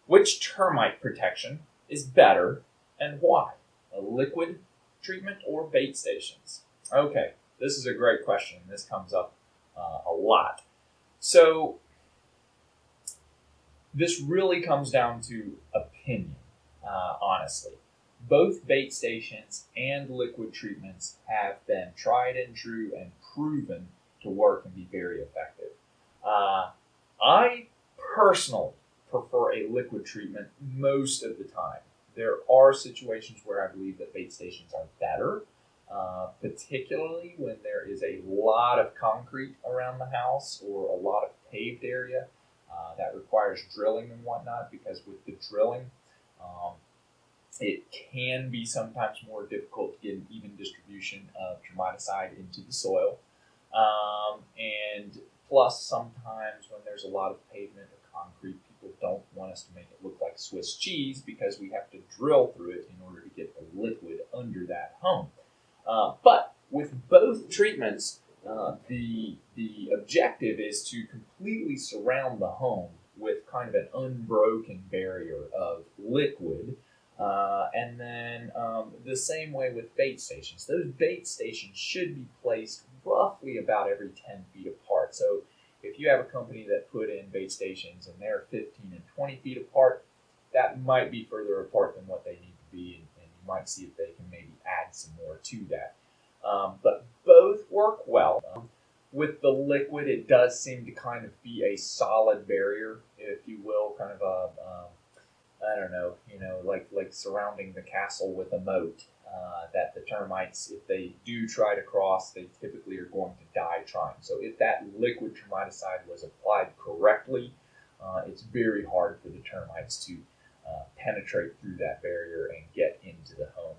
Which termite protection is better and why? A liquid treatment or bait stations? Okay, this is a great question. This comes up a lot. So this really comes down to opinion, honestly. Both bait stations and liquid treatments have been tried and true and proven to work and be very effective. I personally prefer a liquid treatment most of the time. There are situations where I believe that bait stations are better, particularly when there is a lot of concrete around the house or a lot of paved area that requires drilling and whatnot, because with the drilling, it can be sometimes more difficult to get an even distribution of termiticide into the soil. And plus, sometimes when there's a lot of pavement or concrete, people don't want us to make it look like Swiss cheese because we have to drill through it in order to get the liquid under that home. But with both treatments, the objective is to completely surround the home with kind of an unbroken barrier of liquid. And then the same way with bait stations. Those bait stations should be placed roughly about every 10 feet apart. So if you have a company that put in bait stations and they're 15 and 20 feet apart, that might be further apart than what they need to be, and you might see if they can maybe add some more to that. But both work well. With the liquid, it does seem to kind of be a solid barrier, if you will, kind of a I don't know, like surrounding the castle with a moat, that the termites, if they do try to cross, they typically are going to die trying. So if that liquid termiticide was applied correctly, it's very hard for the termites to penetrate through that barrier and get into the home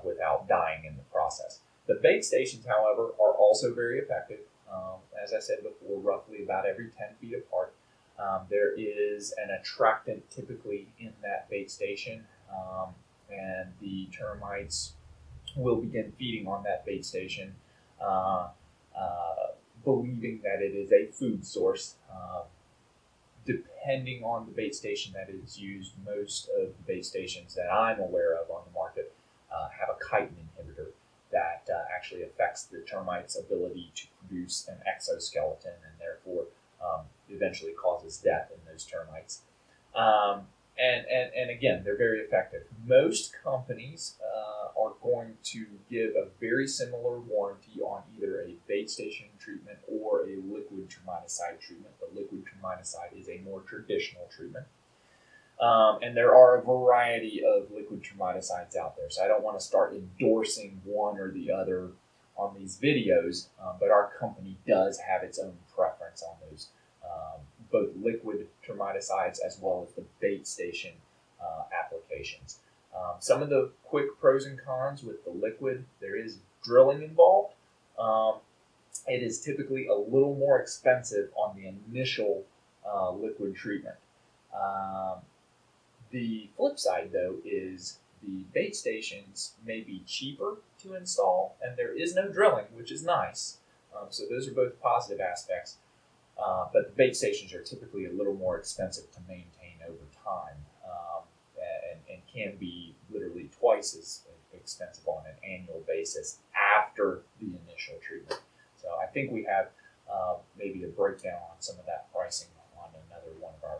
without dying in the process. The bait stations, however, are also very effective. As I said before, roughly about every 10 feet apart. There is an attractant typically in that bait station, and the termites will begin feeding on that bait station, believing that it is a food source. Depending on the bait station that is used, most of the bait stations that I'm aware of on the market have a chitin inhibitor that actually affects the termite's ability to produce an exoskeleton, and therefore eventually causes death in those termites. And again, they're very effective. Most companies are going to give a very similar warranty on either a bait station treatment or a liquid termiticide treatment. The liquid termiticide is a more traditional treatment. And there are a variety of liquid termiticides out there. So I don't want to start endorsing one or the other on these videos, but our company does have its own preference on those, both liquid termiticides as well as the bait station applications. Some of the quick pros and cons with the liquid: there is drilling involved. It is typically a little more expensive on the initial liquid treatment. The flip side, though, is the bait stations may be cheaper to install, and there is no drilling, which is nice. So those are both positive aspects. But the bait stations are typically a little more expensive to maintain over time, and can be literally twice as expensive on an annual basis after the initial treatment. So I think we have maybe a breakdown on some of that pricing on another one of our